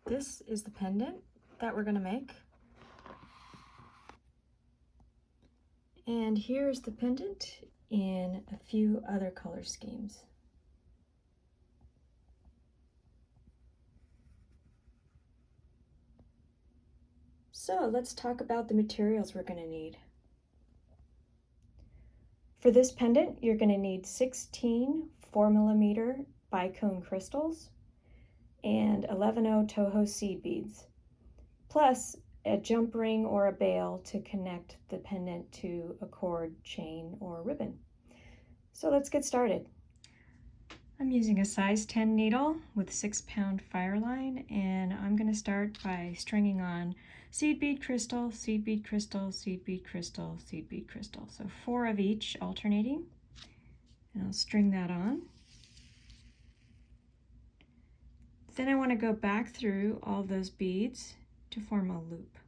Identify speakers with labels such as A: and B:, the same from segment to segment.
A: This is the pendant that we're going to make. And here's the pendant in a few other color schemes. So let's talk about the materials we're going to need. For this pendant, you're going to need 16 4mm bicone crystals and 11/0 Toho seed beads, plus a jump ring or a bail to connect the pendant to a cord, chain, or ribbon. So let's get started. I'm using a size 10 needle with 6-pound fire line, and I'm going to start by stringing on seed bead crystal, seed bead crystal, seed bead crystal, seed bead crystal. So 4 of each alternating, and I'll string that on. Then I want to go back through all those beads to form a loop.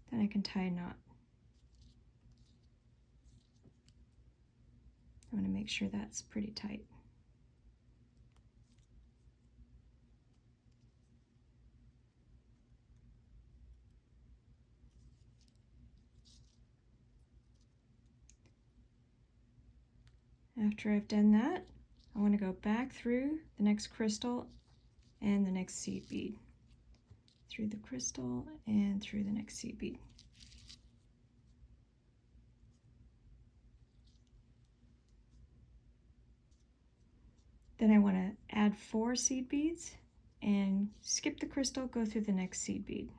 A: Then I can tie a knot. I want to make sure that's pretty tight. After I've done that, I want to go back through the next crystal and the next seed bead. Through the crystal and through the next seed bead. Then I want to add 4 seed beads and skip the crystal, go through the next seed bead.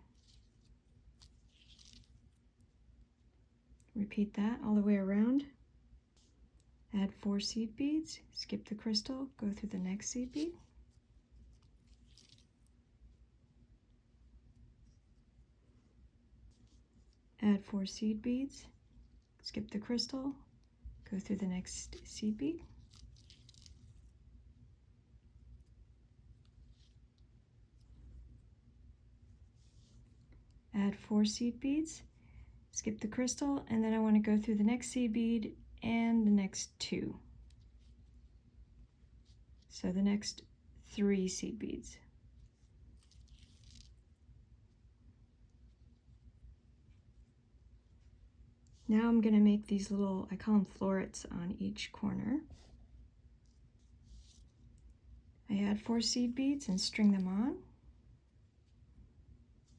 A: Repeat that all the way around. Add 4 seed beads, skip the crystal, go through the next seed bead. Add 4 seed beads, skip the crystal, go through the next seed bead. Add 4 seed beads, skip the crystal, and then I want to go through the next seed bead and the next 2. So the next 3 seed beads. Now I'm going to make these little, I call them florets, on each corner. I add 4 seed beads and string them on.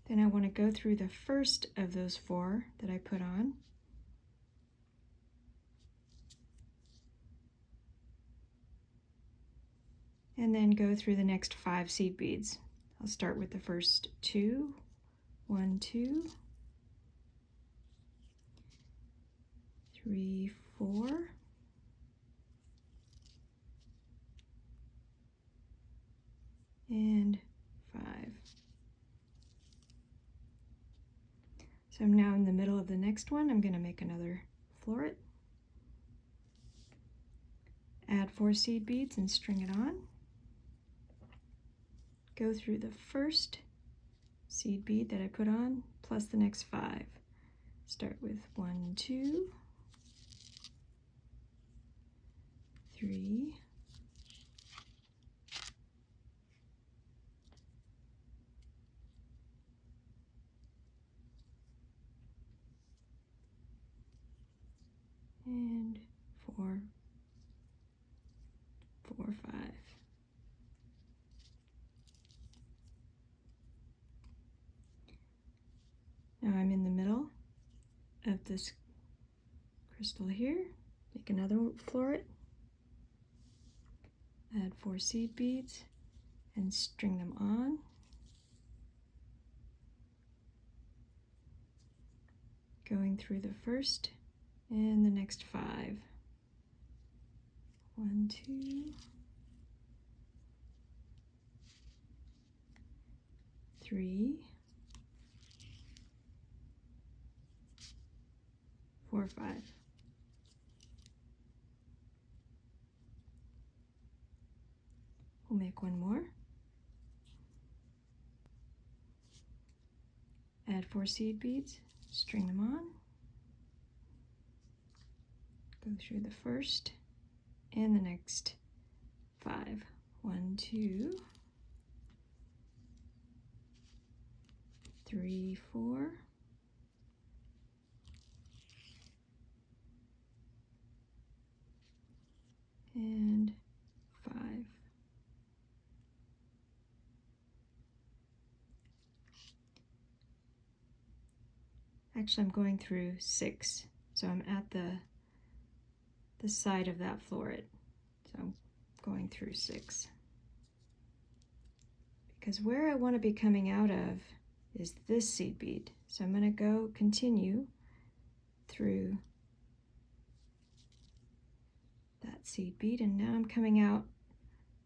A: Then I want to go through the first of those 4 that I put on. And then go through the next 5 seed beads. I'll start with the first 2, 1, 2, 3, 4, and 5. So I'm now in the middle of the next one. I'm going to make another floret. Add 4 seed beads and string it on. Go through the first seed bead that I put on, plus the next 5. Start with 1, 2, 3, 4, 4, 5. Now I'm in the middle of this crystal here. Make another floret. Add 4 seed beads and string them on. Going through the first and the next 5. 1, 2, 3, 4, 5. We'll make one more. Add 4 seed beads, string them on. Go through the first and the next 5. 1, 2, 3, 4, and 5. Actually, I'm going through 6, so I'm at the side of that floret. So I'm going through 6. Because where I want to be coming out of is this seed bead. So I'm going to go continue through that seed bead, and now I'm coming out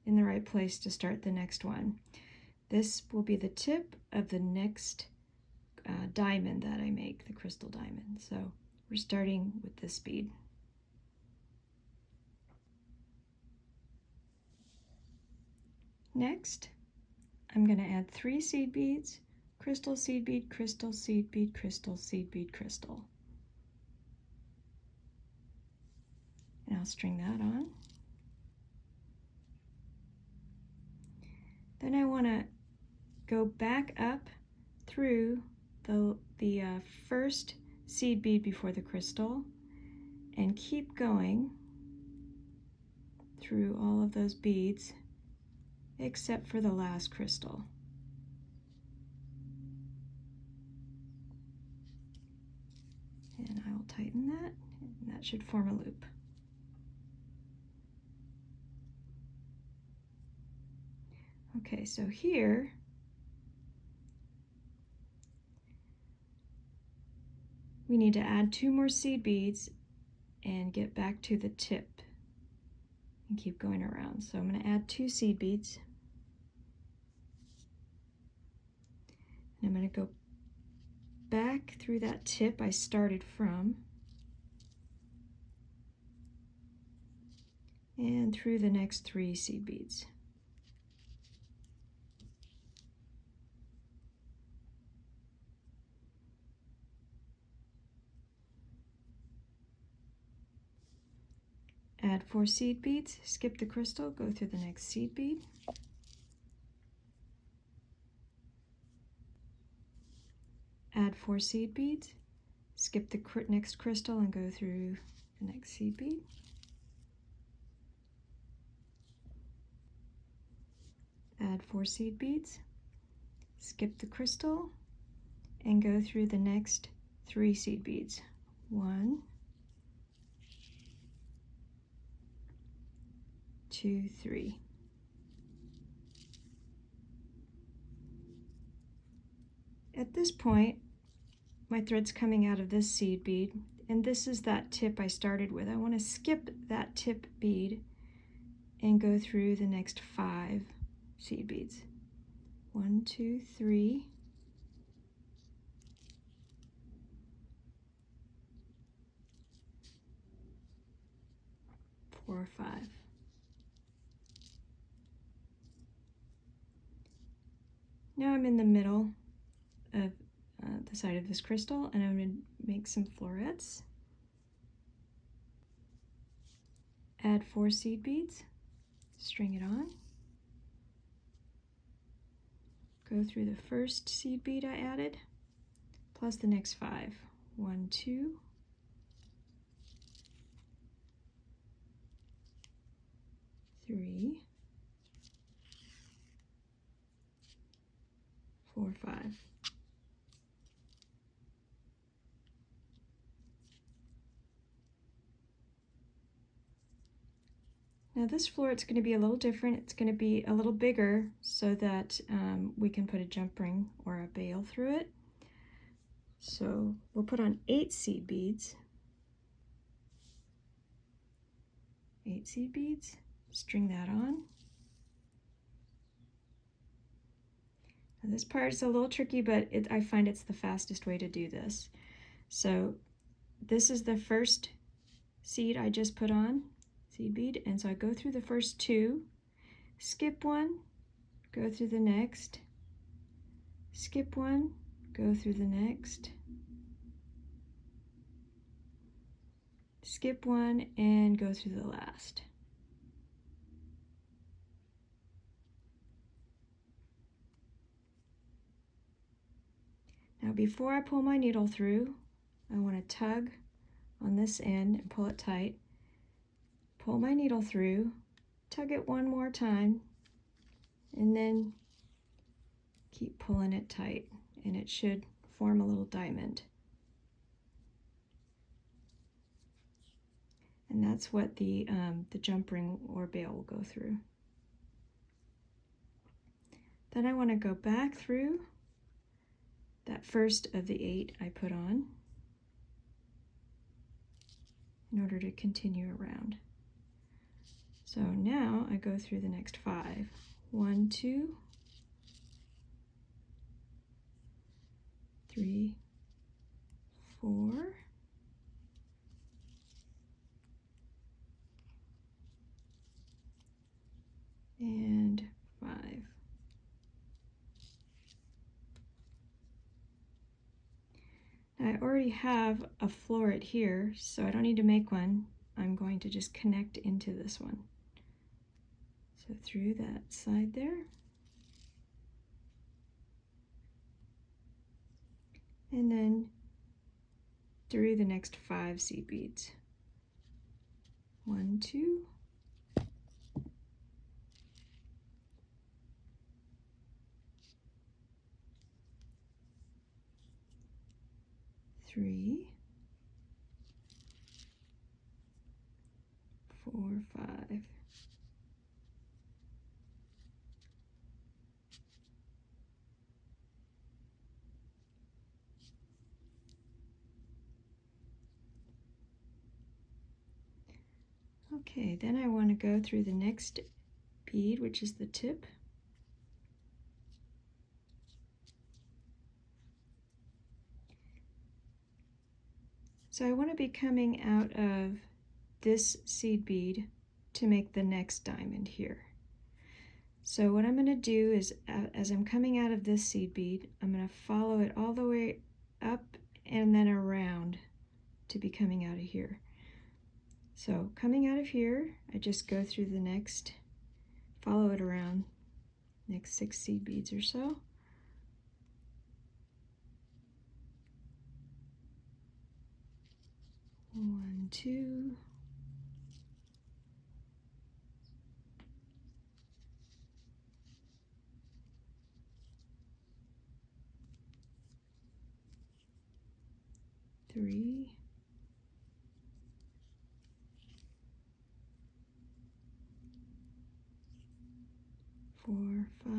A: in the right place to start the next one. This will be the tip of the next diamond that I make, the crystal diamond. So we're starting with this bead. Next, I'm going to add 3 seed beads, crystal seed bead, crystal seed bead, crystal seed bead, crystal. And I'll string that on. Then I want to go back up through the first seed bead before the crystal and keep going through all of those beads except for the last crystal. And I will tighten that, and that should form a loop. Okay, so here we need to add 2 more seed beads and get back to the tip and keep going around. So I'm going to add 2 seed beads. And I'm going to go back through that tip I started from and through the next 3 seed beads. Add 4 seed beads, skip the crystal, go through the next seed bead. Add 4 seed beads, skip the next crystal and go through the next seed bead. Add 4 seed beads, skip the crystal and go through the next 3 seed beads. 1, 2, 3. At this point, my thread's coming out of this seed bead, and this is that tip I started with. I want to skip that tip bead and go through the next 5 seed beads. 1, 2, 3. 4, 5. Now I'm in the middle of the side of this crystal, and I'm going to make some florets. Add 4 seed beads, string it on. Go through the first seed bead I added, plus the next 5. 1, 2, 3, 4, 5. Now this floret's going to be a little different. It's going to be a little bigger so that we can put a jump ring or a bail through it. So we'll put on 8 seed beads. 8 seed beads, string that on. Now this part's a little tricky, but I find it's the fastest way to do this. So this is the first seed I just put on, seed bead, and so I go through the first 2, skip one, go through the next, skip one, go through the next, skip one, and go through the last. Now before I pull my needle through, I want to tug on this end and pull it tight. Pull my needle through, tug it one more time, and then keep pulling it tight, and it should form a little diamond. And that's what the jump ring or bail will go through. Then I want to go back through that first of the 8 I put on in order to continue around. So now I go through the next 5. 1, 2, 3, 4, and 5. Now I already have a floret here, so I don't need to make one. I'm going to just connect into this one. So through that side there. And then through the next 5 seed beads. 1, 2, 3, 4, 5. Okay, then I want to go through the next bead, which is the tip. So I want to be coming out of this seed bead to make the next diamond here. So what I'm going to do is, as I'm coming out of this seed bead, I'm going to follow it all the way up and then around to be coming out of here. So coming out of here, I just go through the next, follow it around, next 6 seed beads or so. One, 2, 3, 4, 5,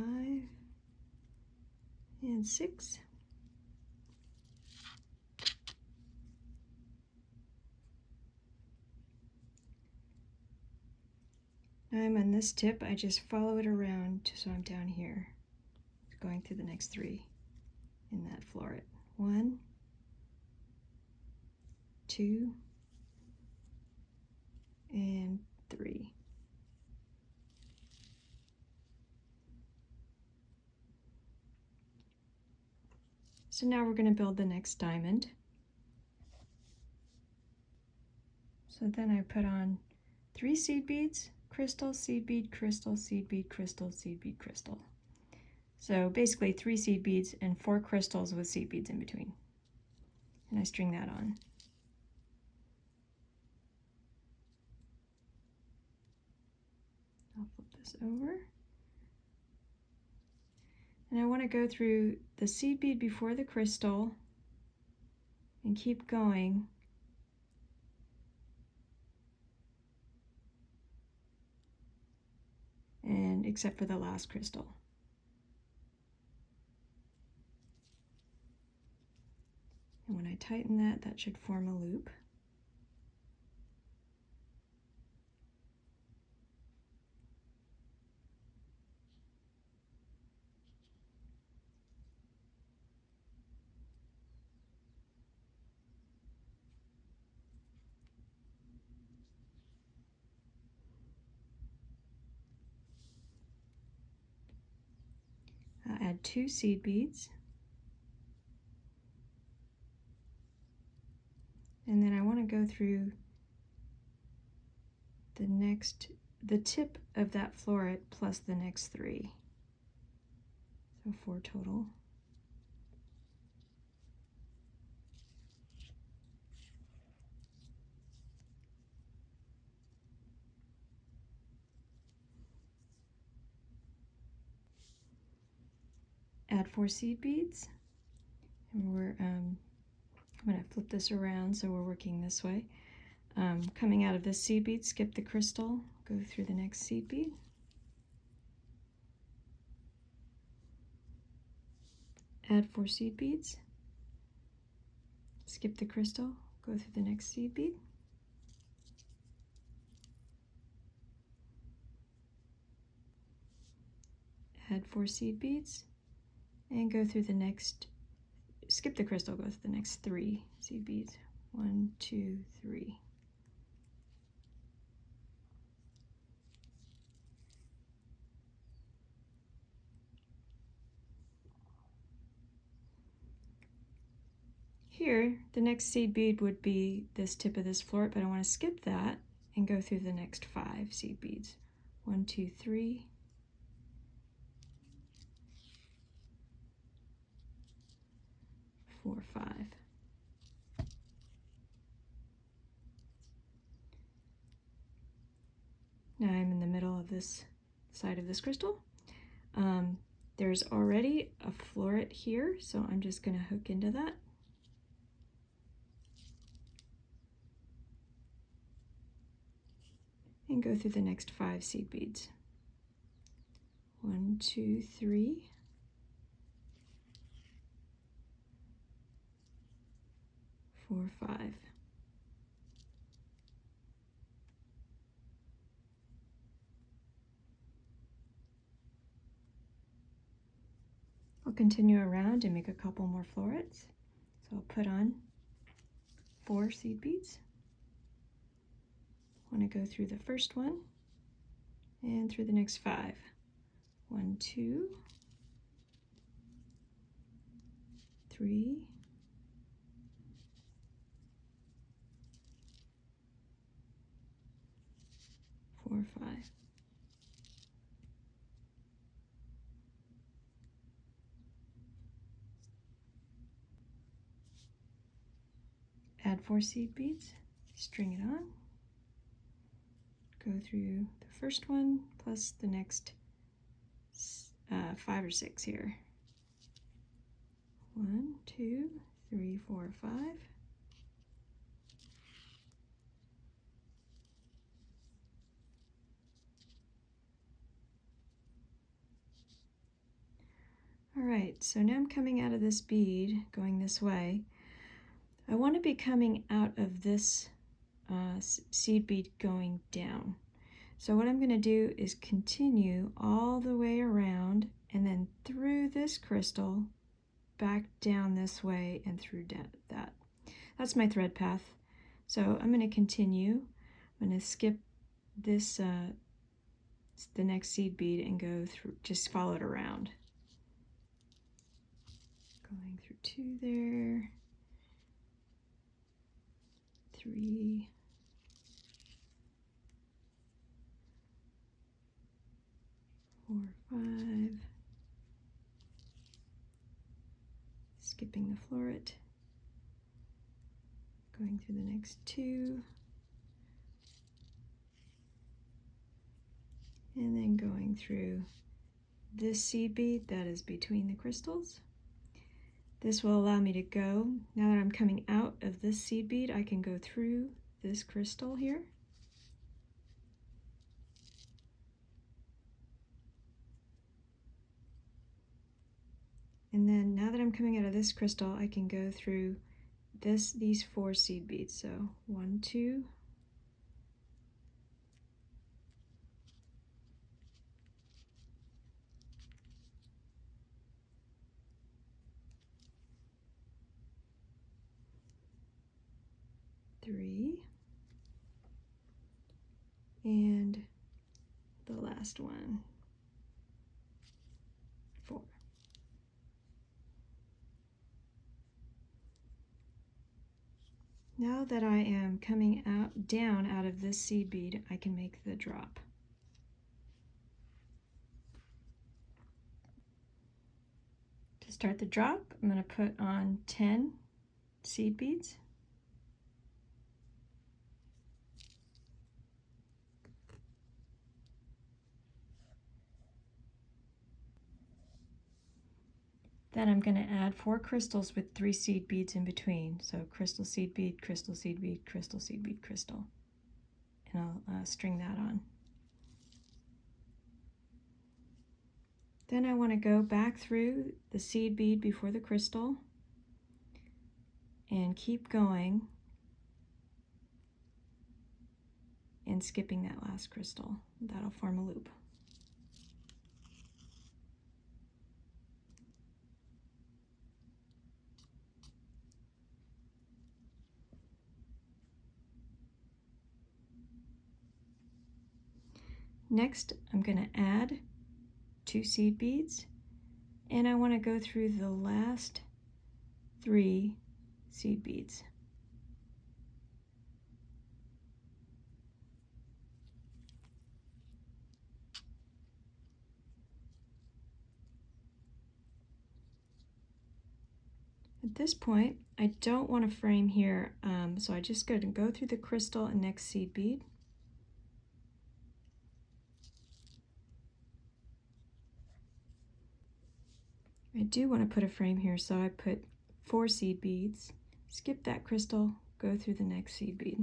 A: and 6. Now I'm on this tip, I just follow it around so I'm down here, going through the next 3 in that floret. 1, 2, and 3. So now we're going to build the next diamond. So then I put on 3 seed beads, crystal, seed bead, crystal, seed bead, crystal, seed bead, crystal. So basically 3 seed beads and 4 crystals with seed beads in between. And I string that on. I'll flip this over. And I want to go through the seed bead before the crystal and keep going and except for the last crystal. And when I tighten that, that should form a loop. add 2 seed beads. And then I want to go through the tip of that floret plus the next 3. So 4 total. Add 4 seed beads, and I'm going to flip this around so we're working this way. Coming out of this seed bead, skip the crystal, go through the next seed bead. Add 4 seed beads, skip the crystal, go through the next seed bead. Add 4 seed beads, and go through the next, skip the crystal, go through the next 3 seed beads. 1, 2, 3. Here, the next seed bead would be this tip of this floret, but I want to skip that and go through the next 5 seed beads. 1, 2, 3. 4, 5. Now I'm in the middle of this side of this crystal. There's already a floret here, so I'm just going to hook into that. And go through the next 5 seed beads. 1, 2, 3. 4, 5. I'll continue around and make a couple more florets. So I'll put on 4 seed beads. I want to go through the first one and through the next 5. 1, 2, 3, 4, 5. Add 4 seed beads, string it on, go through the first one plus the next 5 or 6 here. 1, 2, 3, 4, 5. All right, so now I'm coming out of this bead, going this way. I want to be coming out of this seed bead going down. So what I'm going to do is continue all the way around and then through this crystal, back down this way and through that. That's my thread path. So I'm going to continue. I'm going to skip this, the next seed bead and go through, just follow it around. Going through 2 there. 3, 4, 5, skipping the floret, going through the next 2, and then going through this seed bead that is between the crystals. This will allow me to go, now that I'm coming out of this seed bead, I can go through this crystal here. And then now that I'm coming out of this crystal, I can go through these 4 seed beads. So 1, 2, 3, and the last one, 4. Now that I am coming down out of this seed bead, I can make the drop. To start the drop, I'm going to put on 10 seed beads. Then I'm going to add 4 crystals with 3 seed beads in between. So crystal, seed bead, crystal, seed bead, crystal, seed bead, crystal. And I'll string that on. Then I want to go back through the seed bead before the crystal and keep going and skipping that last crystal. That'll form a loop. Next, I'm going to add 2 seed beads, and I want to go through the last 3 seed beads. At this point, I don't want to frame here, so I just going to go through the crystal and next seed bead. I do want to put a frame here, so I put 4 seed beads, skip that crystal, go through the next seed bead.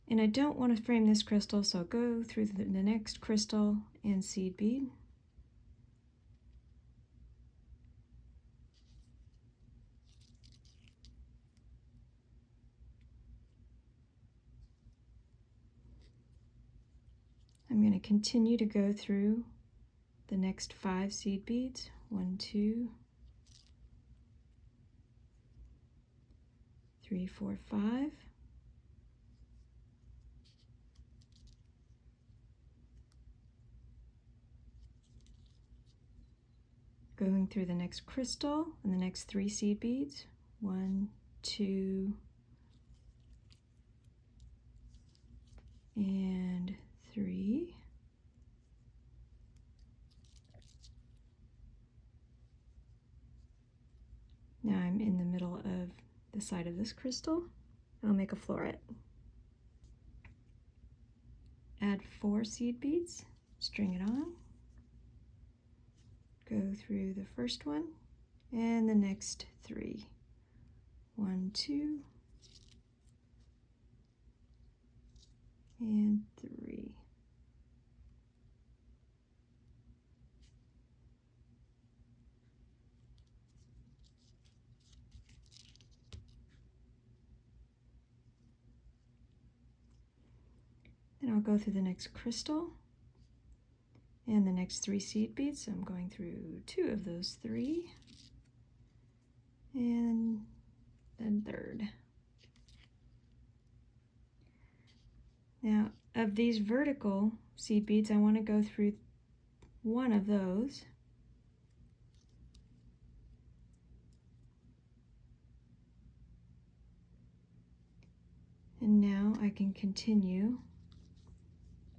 A: And I don't want to frame this crystal, so go through the next crystal and seed bead. I'm going to continue to go through the next 5 seed beads. 1, 2, 3, 4, 5. Going through the next crystal and the next 3 seed beads. 1, 2, and 3. Now I'm in the middle of the side of this crystal. I'll make a floret. Add 4 seed beads, string it on, go through the first one and the next 3. 1, 2, and 3. Then I'll go through the next crystal and the next 3 seed beads. So I'm going through 2 of those 3 and then 3rd. Now of these vertical seed beads, I want to go through 1 of those. And now I can continue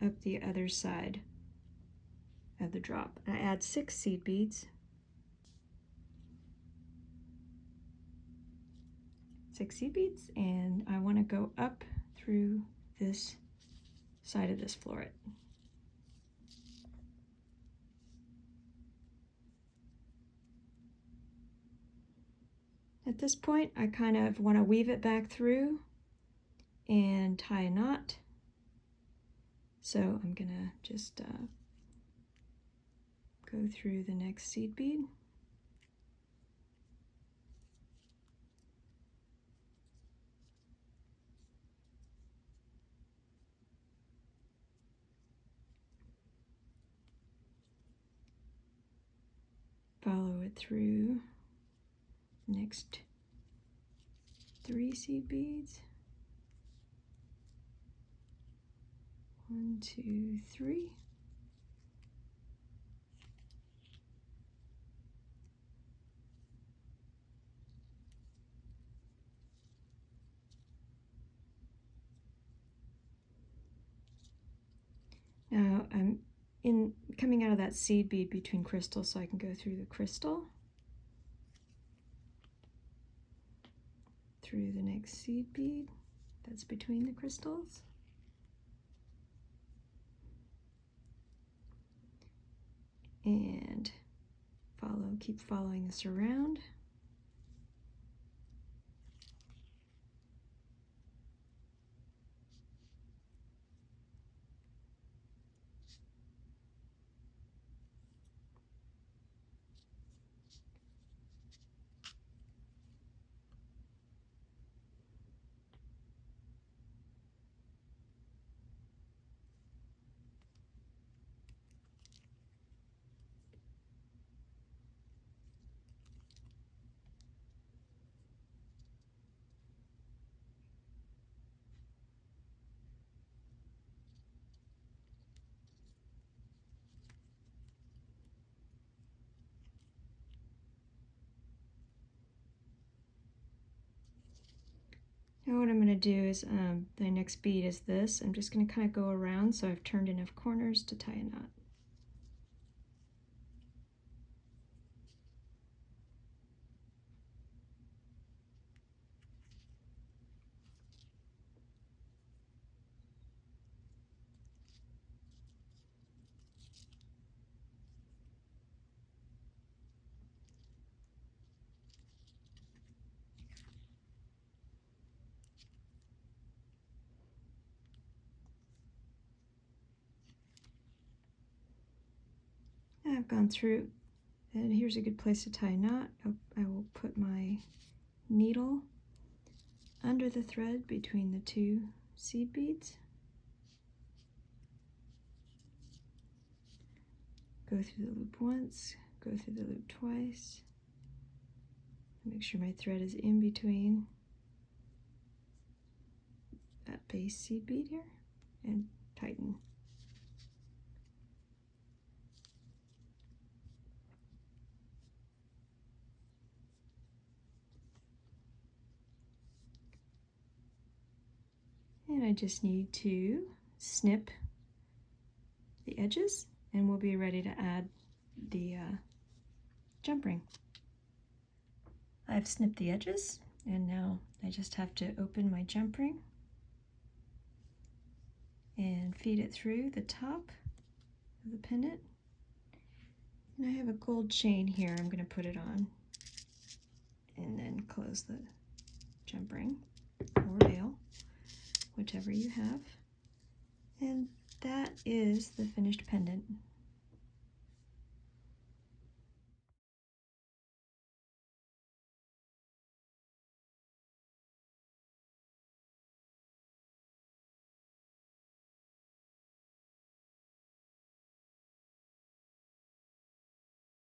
A: up the other side of the drop. I add 6 seed beads. 6 seed beads, and I want to go up through this side of this floret. At this point, I kind of want to weave it back through and tie a knot. So I'm gonna just go through the next seed bead. Follow it through the next 3 seed beads. 1, 2, 3. Now I'm coming out of that seed bead between crystals, so I can go through the crystal, through the next seed bead that's between the crystals, and keep following this around. Now what I'm going to do is, the next bead is this. I'm just going to kind of go around so I've turned enough corners to tie a knot. I've gone through, and here's a good place to tie a knot. I will put my needle under the thread between the two seed beads. Go through the loop once, go through the loop twice. Make sure my thread is in between that base seed bead here, and tighten. And I just need to snip the edges, and we'll be ready to add the jump ring. I've snipped the edges, and now I just have to open my jump ring and feed it through the top of the pendant. And I have a gold chain here. I'm going to put it on and then close the jump ring or veil, whichever you have. And that is the finished pendant.